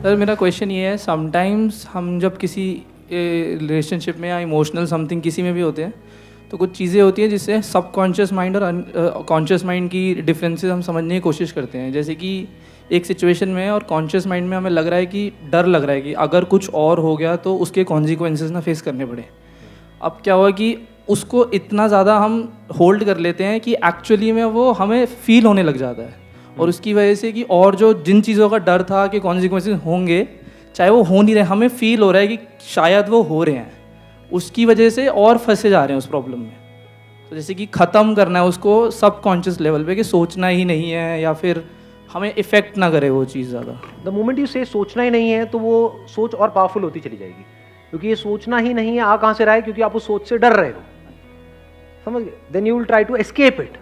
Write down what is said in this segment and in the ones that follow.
Sir मेरा question ये है, समटाइम्स हम जब किसी रिलेशनशिप में या इमोशनल समथिंग किसी में भी होते हैं तो कुछ चीज़ें होती हैं जिससे सबकॉन्शियस माइंड और कॉन्शियस माइंड की डिफरेंसेस हम समझने की कोशिश करते हैं। जैसे कि एक सिचुएशन में और कॉन्शियस माइंड में हमें लग रहा है कि डर लग रहा है कि अगर कुछ और हो गया तो उसके कॉन्सिक्वेंसेस ना फेस करने पड़े। अब क्या हुआ कि उसको इतना ज़्यादा हम होल्ड कर लेते हैं कि एक्चुअली में वो हमें फील होने लग जाता है, और उसकी वजह से कि और जो जिन चीज़ों का डर था कि कॉन्सिक्वेंसेस होंगे चाहे वो हो नहीं रहे, हमें फील हो रहा है कि शायद वो हो रहे हैं, उसकी वजह से और फंसे जा रहे हैं उस प्रॉब्लम में। तो जैसे कि ख़त्म करना है उसको सबकॉन्शियस लेवल पे कि सोचना ही नहीं है, या फिर हमें इफ़ेक्ट ना करे वो चीज़ ज़्यादा। द मोमेंट यू से सोचना ही नहीं है तो वो सोच और पावरफुल होती चली जाएगी, क्योंकि ये सोचना ही नहीं है आ कहाँ से रहा है, क्योंकि आप उस सोच से डर रहे हो, समझ गए। Then you will try to escape it.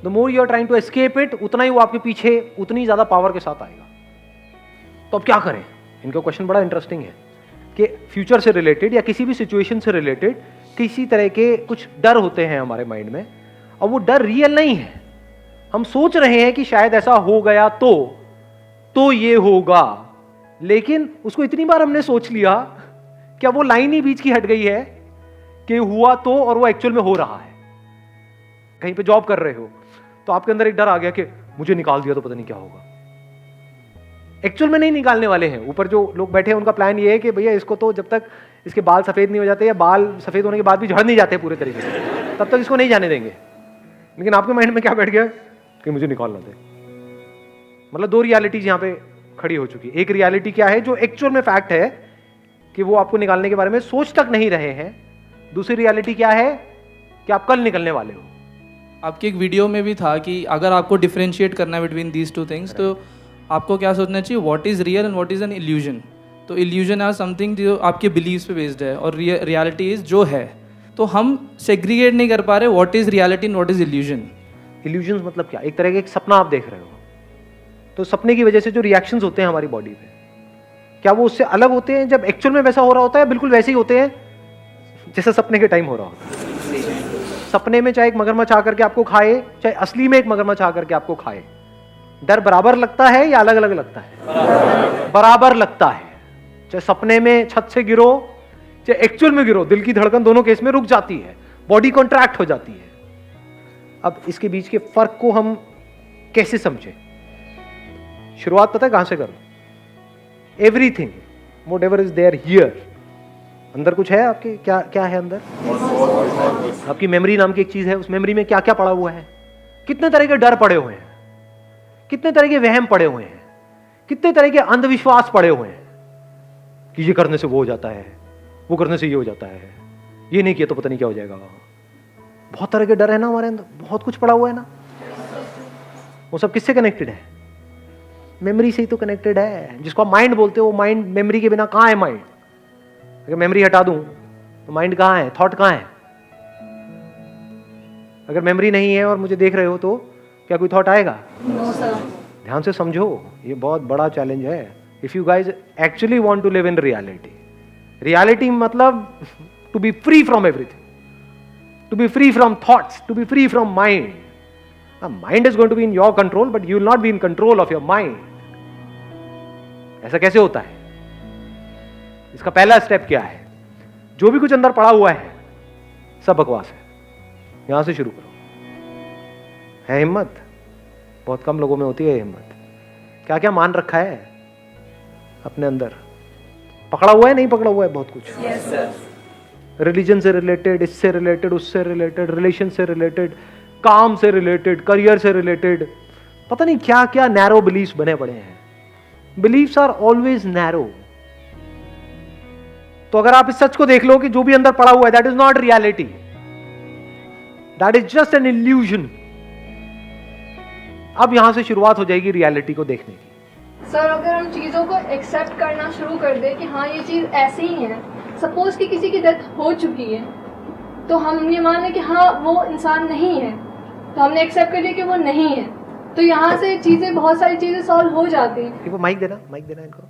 The more you are trying to escape it, उतना ही वो आपके पीछे उतनी ज़्यादा पावर के साथ आएगा। तो अब क्या करें? इनका क्वेश्चन बड़ा इंटरेस्टिंग है कि फ्यूचर से रिलेटेड या किसी भी सिचुएशन से रिलेटेड किसी तरह के कुछ डर होते हैं हमारे माइंड में, और वो डर रियल नहीं है। हम सोच रहे हैं कि शायद ऐसा हो गया तो ये होगा, लेकिन उसको इतनी बार हमने सोच लिया, क्या वो लाइन ही बीच की हट गई है कि हुआ तो और वो एक्चुअल में हो रहा है। कहीं पे जॉब कर रहे हो तो आपके अंदर एक डर आ गया कि मुझे निकाल दिया तो पता नहीं क्या होगा। एक्चुअल में नहीं निकालने वाले हैं। ऊपर जो लोग बैठे हैं उनका प्लान ये है कि भैया इसको तो जब तक इसके बाल सफेद नहीं हो जाते, या बाल सफेद होने के बाद भी झड़ नहीं जाते पूरे तरीके से, तब तक इसको नहीं जाने देंगे। लेकिन आपके माइंड में क्या बैठ गया कि मुझे निकालना दे। मतलब दो रियलिटीज यहां पे खड़ी हो चुकी है। एक रियलिटी क्या है जो एक्चुअल में फैक्ट है कि वो आपको निकालने के बारे में सोच तक नहीं रहे हैं। दूसरी रियलिटी क्या है कि आप कल निकलने वाले हो। आपकी एक वीडियो में भी था कि अगर आपको डिफरेंशिएट करना है बिटवीन दीज टू थिंग्स, तो आपको क्या सोचना चाहिए, what is real and what is an illusion. तो इल्यूजन आर समथिंग जो आपके बिलीव्स पे बेस्ड है, और रियलिटी इज जो है। तो हम सेग्रीगेट नहीं कर पा रहे what is reality and what is illusion. Illusion मतलब क्या? एक तरह का एक सपना आप देख रहे हो, तो सपने की वजह से जो रिएक्शंस होते हैं हमारी बॉडी पे, क्या वो उससे अलग होते हैं जब एक्चुअल में वैसा हो रहा होता है? बिल्कुल वैसे ही होते हैं जैसा सपने के टाइम हो रहा होता है। सपने में चाहे एक मगरमच्छ आकर के आपको खाए, चाहे असली में एक मगरमच्छ आकर के आपको खाए, डर बराबर लगता है या अलग अलग लगता है? बराबर लगता है। चाहे सपने में छत से गिरो, चाहे एक्चुअल में गिरो, दिल की धड़कन दोनों केस में रुक जाती है, बॉडी कॉन्ट्रैक्ट हो जाती है। अब इसके बीच के फर्क को हम कैसे समझे? शुरुआत पता है कहां से करो? Everything whatever is there here, अंदर कुछ है आपके? क्या क्या है अंदर? आपकी मेमोरी नाम की एक चीज है। उस मेमोरी में क्या क्या पड़ा हुआ है? कितने तरह के डर पड़े हुए हैं, कितने तरह के वहम पड़े हुए हैं, कितने तरह के अंधविश्वास पड़े हुए हैं कि ये करने से वो हो जाता है, वो करने से ये हो जाता है, ये नहीं किया तो पता नहीं क्या हो जाएगा। बहुत तरह के डर है ना हमारे अंदर, बहुत कुछ पड़ा हुआ है ना। वो सब किससे कनेक्टेड है? मेमोरी से ही तो कनेक्टेड है। जिसको आप माइंड बोलते हो, वो माइंड, मेमोरी के बिना कहां है माइंड? अगर मेमोरी हटा दूं तो माइंड कहां है, थॉट कहां है? अगर मेमोरी नहीं है और मुझे देख रहे हो तो क्या कोई थॉट आएगा? No sir. ध्यान से समझो, ये बहुत बड़ा चैलेंज है। If you guys actually want to live in reality, reality मतलब to be free from everything, to be free from thoughts, to be free from mind. Mind is going to be in your control, but you will not be in control of your mind. ऐसा कैसे होता है? इसका पहला step क्या है? जो भी कुछ अंदर पड़ा हुआ है सब बकवास है। यहां से शुरू करो। है हिम्मत? बहुत कम लोगों में होती है हिम्मत। क्या क्या मान रखा है अपने अंदर? पकड़ा हुआ है, नहीं पकड़ा हुआ है बहुत कुछ। Yes sir. रिलीजन से रिलेटेड, इससे रिलेटेड, उससे रिलेटेड, रिलेशन से रिलेटेड, काम से रिलेटेड, करियर से रिलेटेड, पता नहीं क्या क्या नैरो बिलीफ्स बने पड़े हैं। Beliefs are always narrow. तो अगर आप इस सच को देख लो कि जो भी अंदर पड़ा हुआ है, that is not reality, that is just an illusion. अब यहां से शुरुआत हो जाएगी रियलिटी को देखने की। सर अगर हम चीज़ों को एक्सेप्ट करना शुरू कर दे कि हाँ ये चीज़ ऐसी ही है, सपोज कि किसी की डेथ हो चुकी है, तो हम ये मान लें कि हाँ वो इंसान नहीं है, तो हमने एक्सेप्ट कर लिया कि वो नहीं है, तो यहाँ से चीज़ें, बहुत सारी चीज़ें सॉल्व हो जाती हैं। माइक देना इनको।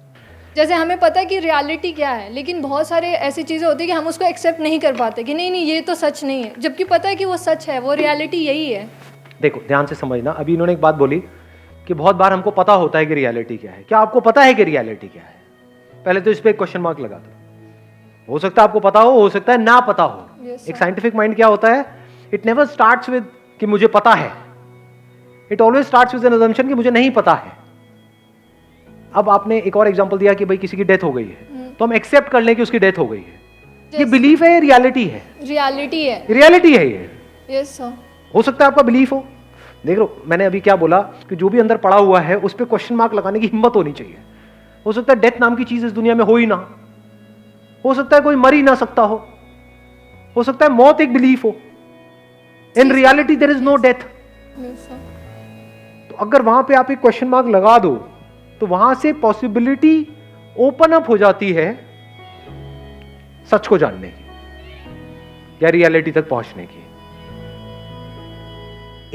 जैसे हमें पता है कि रियलिटी क्या है, लेकिन बहुत सारे ऐसी चीज़ें होती है कि हम उसको एक्सेप्ट नहीं कर पाते कि नहीं ये तो सच नहीं है, जबकि पता है कि वो सच है, वो रियलिटी यही है। देखो ध्यान से समझना। अभी इन्होंने एक बात बोली कि बहुत बार हमको पता होता है कि रियलिटी क्या है। क्या आपको पता है कि रियलिटी क्या है? पहले तो इस पे एक क्वेश्चन मार्क लगा दो। हो सकता है आपको पता हो सकता है ना पता हो। Yes, एक साइंटिफिक माइंड क्या होता है? इट नेवर स्टार्ट्स विद कि मुझे पता है, it always starts with N assumption कि मुझे नहीं पता है। अब आपने एक और एग्जांपल दिया कि भाई किसी की डेथ हो गई है, तो हम एक्सेप्ट कर लें कि उसकी डेथ हो गई है। ये बिलीफ है, रियलिटी है? रियलिटी है। रियलिटी है ये। Yes sir. हो सकता है आपका बिलीफ हो। देख लो, मैंने अभी क्या बोला कि जो भी अंदर पड़ा हुआ है उस पर क्वेश्चन मार्क लगाने की हिम्मत होनी चाहिए। हो सकता है डेथ नाम की चीज इस दुनिया में हो ही ना, हो सकता है कोई मर ही ना सकता हो सकता है मौत एक बिलीफ हो। In reality there is no death. तो अगर वहां पे आप एक क्वेश्चन मार्क लगा दो तो वहां से पॉसिबिलिटी ओपन अप हो जाती है सच को जानने की या रियलिटी तक पहुंचने की।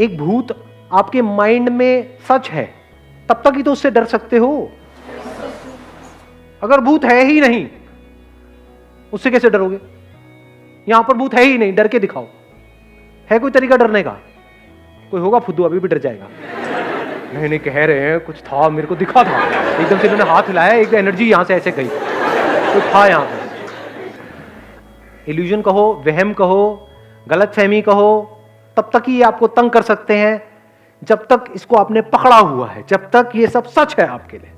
एक भूत आपके माइंड में सच है तब तक ही तो उससे डर सकते हो। अगर भूत है ही नहीं उससे कैसे डरोगे? यहां पर भूत है ही नहीं, डर के दिखाओ। है कोई तरीका डरने का? कोई होगा फुद्दू अभी भी डर जाएगा। नहीं कह रहे हैं कुछ था, मेरे को दिखा था, एकदम से इन्होंने हाथ हिलाया, एक एनर्जी यहां से ऐसे गई, कुछ था यहां पर। इल्यूजन कहो, वहम कहो, गलतफहमी कहो, तब तक ही आपको तंग कर सकते हैं जब तक इसको आपने पकड़ा हुआ है, जब तक ये सब सच है आपके लिए।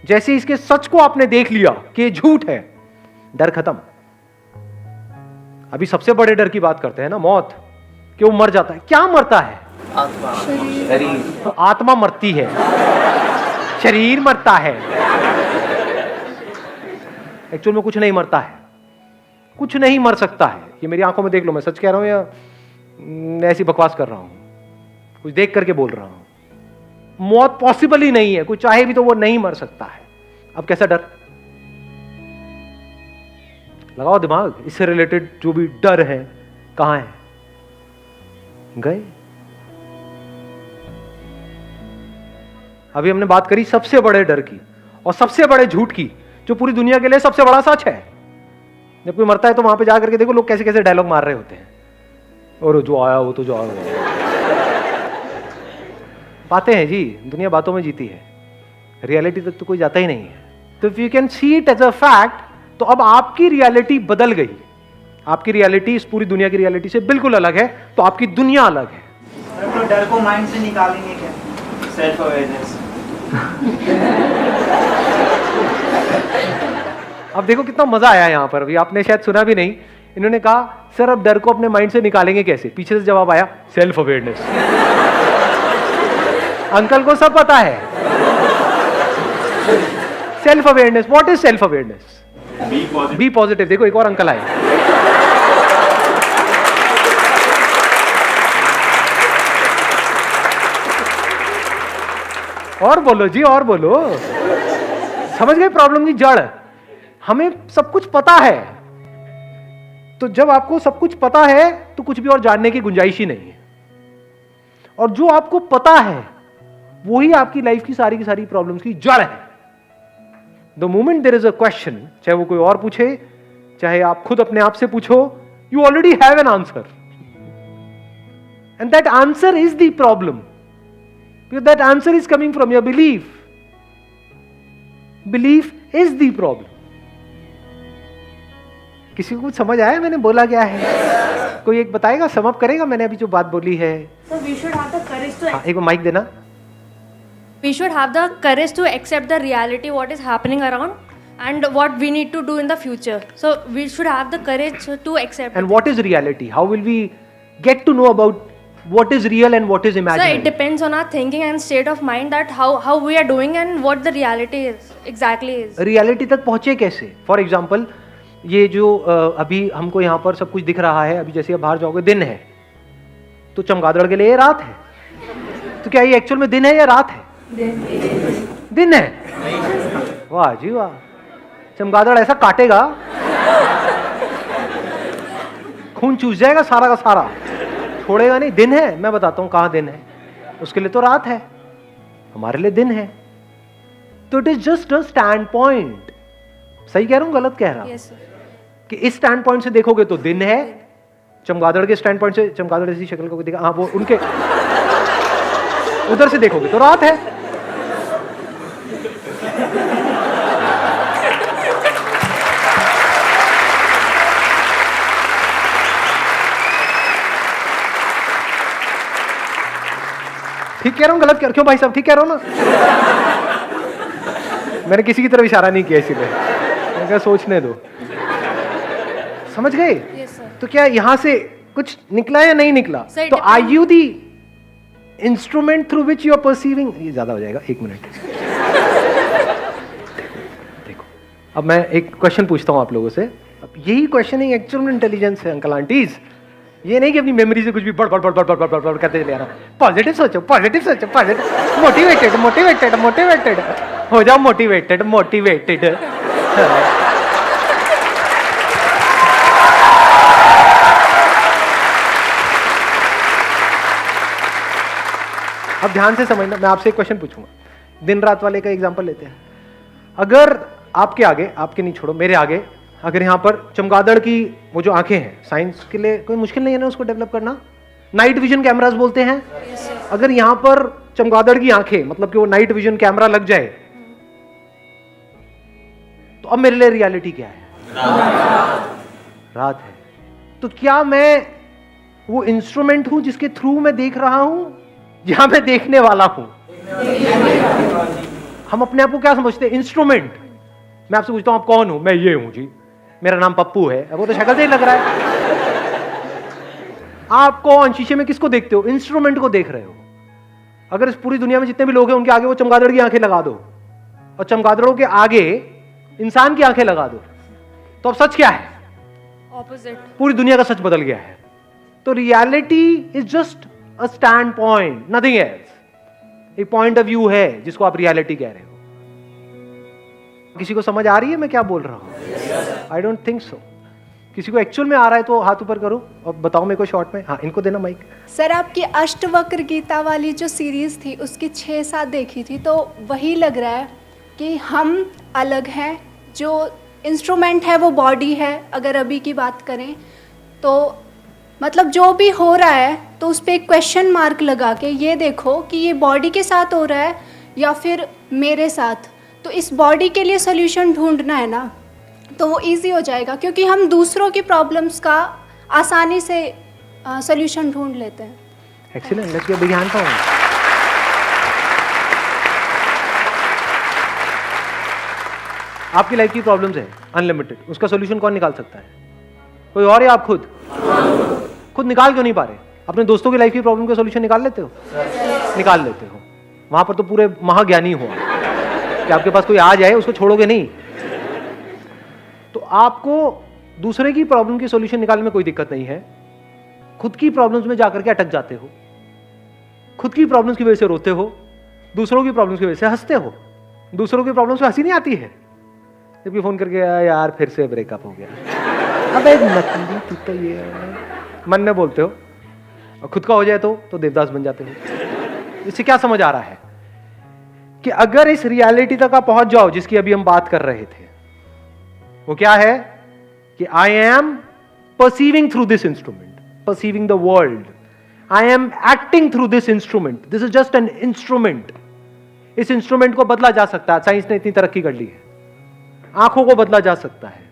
जैसे इसके सच को आपने देख लिया कि ये झूठ है, डर खत्म। अभी सबसे बड़े डर की बात करते हैं ना, मौत, कि वो मर जाता है। क्या मरता है? आत्मा, शरीर। तो आत्मा मरती है, शरीर मरता है। एक्चुअल में कुछ नहीं मरता है, कुछ नहीं मर सकता है। ये मेरी आंखों में देख लो, मैं सच कह रहा हूं या ऐसी बकवास कर रहा हूं? कुछ देख करके बोल रहा हूं। मौत पॉसिबल ही नहीं है, कोई चाहे भी तो वो नहीं मर सकता है। अब कैसा डर? लगाओ दिमाग, इससे रिलेटेड जो भी डर है कहां है? गए। अभी हमने बात करी सबसे बड़े डर की और सबसे बड़े झूठ की, जो पूरी दुनिया के लिए सबसे बड़ा सच है। जब कोई मरता है तो वहां पे जाकर के देखो लोग कैसे कैसे डायलॉग मार रहे होते हैं, और जो आया वो तो जो आया। बातें हैं जी, दुनिया बातों में जीती है, रियलिटी तक तो कोई जाता ही नहीं है। तो if you can see it as a fact, तो अब आपकी रियलिटी बदल गई। आपकी रियलिटी इस पूरी दुनिया की रियलिटी से बिल्कुल अलग है, तो आपकी दुनिया अलग है। तो डर को माइंड से निकालेंगे क्या? Self awareness. अब देखो कितना मजा आया यहाँ पर। अभी आपने शायद सुना भी नहीं, इन्होंने कहा सर अब डर को अपने माइंड से निकालेंगे कैसे? पीछे से जवाब आया सेल्फ अवेयरनेस। अंकल को सब पता है। Self awareness, what is self awareness? Be positive. देखो एक और अंकल आए। और बोलो जी, और बोलो। समझ गए प्रॉब्लम की जड़? हमें सब कुछ पता है, तो जब आपको सब कुछ पता है तो कुछ भी और जानने की गुंजाइश ही नहीं है। और जो आपको पता है वही आपकी लाइफ की सारी प्रॉब्लम्स की जड़ है। The moment there is a question, चाहे वो कोई और पूछे, चाहे आप खुद अपने आप से पूछो, you already have an answer, and that answer is the problem, because that answer is coming from your belief. Belief is the problem. किसी को कुछ समझ आया मैंने बोला क्या है? कोई एक बताएगा, समअप करेगा मैंने अभी जो बात बोली है? So we should have the courage to एक बार माइक देना। we should have the courage to accept the reality what is happening around and what we need to do in the future. So we should have the courage to accept. And what is reality? How will we get to know about what is real and what is So imaginary? it depends on our thinking and state of mind that how we are doing and what the reality is exactly is. Reality तक पहुंचे कैसे? For example ये जो अभी हमको यहाँ पर सब कुछ दिख रहा है, अभी जैसे आप बाहर जाओगे दिन है, तो चमगादड़ के लिए ये रात है। तो क्या ये एक्चुअल में दिन है या रात है? दिन है। वाह जी वाह। चमगादड़ ऐसा काटेगा खून चूस जाएगा सारा का सारा, छोड़ेगा नहीं। दिन है, मैं बताता हूं कहां दिन है। उसके लिए तो रात है, हमारे लिए दिन है। तो it is just a stand point. सही कह रहा हूं, गलत कह रहा हूं? Yes, sir. कि इस स्टैंड पॉइंट से देखोगे तो दिन है, चमगादड़ के स्टैंड पॉइंट से, चमगादड़ ऐसी शक्ल को देखा, हाँ वो उनके उधर से देखोगे तो रात है। ठीक कह रहा हूँ, गलत कह क्यों भाई साहब, ठीक कह रहा हूँ ना? मैंने किसी की तरफ इशारा नहीं किया, इसीलिए मैंने कहा सोचने दो। समझ गए? Yes, sir. तो क्या यहाँ से कुछ निकला या नहीं निकला? Sir, तो are you the instrument through which you are perceiving? ये ज्यादा हो जाएगा, 1 मिनट। देखो, अब मैं एक क्वेश्चन पूछता हूँ आप लोगों से। अब यही क्वेश्चनिंग एक्चुअल में इंटेलिजेंस है अंकल आंटीज। ये नहीं कि अपनी मेमोरी से कुछ भी बड़ बड़ बड़ बड़ बड़ बड़ बड़ करते चले आना। पॉजिटिव सोचो, पॉजिटिव सोचो, पॉजिटिव, मोटिवेटेड मोटिवेटेड मोटिवेटेड हो जाओ, मोटिवेटेड मोटिवेटेड। अब ध्यान से समझना, मैं आपसे एक क्वेश्चन पूछूंगा। दिन रात वाले का एग्जांपल लेते हैं। अगर आपके आगे, आपके नहीं छोड़ो, मेरे आगे अगर यहाँ पर चमगादड़ की वो जो आंखें हैं, साइंस के लिए कोई मुश्किल नहीं है ना उसको डेवलप करना। नाइट विजन कैमरास बोलते हैं। अगर यहाँ पर चमगादड़ की आंखें, मतलब कि वो नाइट विजन कैमरा लग जाए, तो अब मेरे लिए रियलिटी क्या है? रात है। तो क्या मैं वो इंस्ट्रूमेंट हूं जिसके थ्रू मैं देख रहा हूं, या मैं देखने वाला हूं? हम अपने आप को क्या समझते हैं? इंस्ट्रूमेंट। मैं आपसे पूछता हूं आप कौन हो? मैं ये हूं जी, मेरा नाम पप्पू है। अब वो तो शक्ल से ही लग रहा है। आप कौन? शीशे में किसको देखते हो? इंस्ट्रूमेंट को देख रहे हो। अगर इस पूरी दुनिया में जितने भी लोग हैं उनके आगे वो चमगादड़ की आंखें लगा दो, और चमगादड़ों के आगे इंसान की आंखें लगा दो, तो अब सच क्या है? Opposite. पूरी दुनिया का सच बदल गया है। तो reality is just a stand point, nothing else. एक पॉइंट ऑफ व्यू है जिसको आप रियलिटी कह रहे हो। किसी को समझ आ रही है मैं क्या बोल रहा हूं? I don't think so. किसी को एक्चुअल में आ रहा है तो हाथ ऊपर करो और बताओ मेरे को शॉर्ट में। हाँ, इनको देना माइक। सर, आपकी अष्टवक्र गीता वाली जो सीरीज थी उसकी 6-7 देखी थी, तो वही लग रहा है कि हम अलग हैं, जो इंस्ट्रूमेंट है वो बॉडी है। अगर अभी की बात करें तो मतलब जो भी हो रहा है तो उस पर एक क्वेश्चन मार्क लगा के ये देखो कि ये बॉडी के साथ हो रहा है या फिर मेरे साथ। तो इस बॉडी के लिए सोल्यूशन ढूंढना है ना, तो वो इजी हो जाएगा, क्योंकि हम दूसरों की प्रॉब्लम्स का आसानी से सोल्यूशन ढूंढ लेते हैं। Excellent, let's give a big hand for him. आपकी लाइफ की प्रॉब्लम्स है अनलिमिटेड, उसका सोल्यूशन कौन निकाल सकता है? कोई और या आप खुद? खुद निकाल क्यों नहीं पा रहे? अपने दोस्तों की लाइफ की प्रॉब्लम का सोल्यूशन निकाल लेते हो? निकाल लेते हो। वहां पर तो पूरे महाज्ञानी हो कि आपके पास कोई आ जाए उसको छोड़ोगे नहीं। तो आपको दूसरे की प्रॉब्लम की सोल्यूशन निकालने में कोई दिक्कत नहीं है। खुद की प्रॉब्लम्स में जाकर के अटक जाते हो, खुद की प्रॉब्लम्स की वजह से रोते हो, दूसरों की प्रॉब्लम्स की वजह से हंसते हो। दूसरों की प्रॉब्लम्स में हंसी नहीं आती है, जबकि फोन करके यार फिर से ब्रेकअप हो गया, अबे नकली तू तो ये मन में बोलते हो, और खुद का हो जाए तो देवदास बन जाते हो। इससे क्या समझ आ रहा है कि अगर इस रियलिटी तक आप पहुंच जाओ जिसकी अभी हम बात कर रहे थे, वो क्या है कि I am perceiving through this instrument, perceiving the world, I am acting through this instrument, this is just an instrument. इस इंस्ट्रूमेंट को बदला जा सकता है, साइंस ने इतनी तरक्की कर ली है। आंखों को बदला जा सकता है,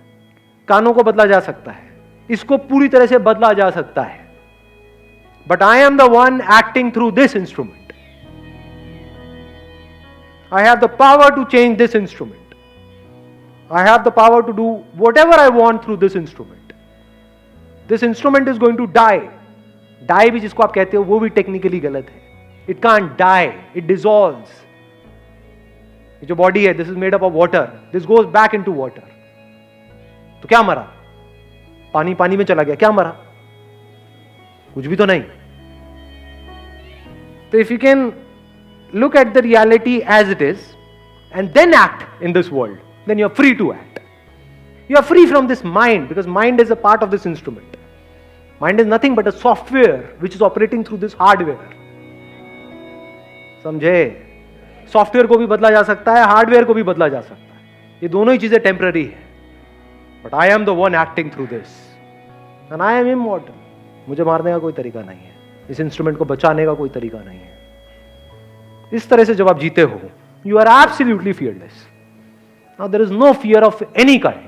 कानों को बदला जा सकता है, इसको पूरी तरह से बदला जा सकता है, but I am the one acting through this instrument. I have the power to change this instrument. I have the power to do whatever I want through this instrument. This instrument is going to die. Die भी जिसको आप कहते हो वो भी technically गलत है. It can't die. It dissolves. ये जो बॉडी है, this is made up of water. This goes back into water. तो क्या मरा? पानी पानी में चला गया, क्या मरा? कुछ भी तो नहीं. तो if you can look at the reality as it is and then act in this world, then you're free to act. You're free from this mind, because mind is a part of this instrument. Mind is nothing but a software which is operating through this hardware. समझे? Software को भी बदला जा सकता है, hardware को भी बदला जा सकता है, ये दोनों ही चीजें टेम्पररी है, but I am the one acting through this and I am immortal. मुझे मारने का कोई तरीका नहीं है, इस इंस्ट्रूमेंट को बचाने का कोई तरीका नहीं है. इस तरह से जब आप जीते हो, you are absolutely fearless. Now there is no fear of any kind.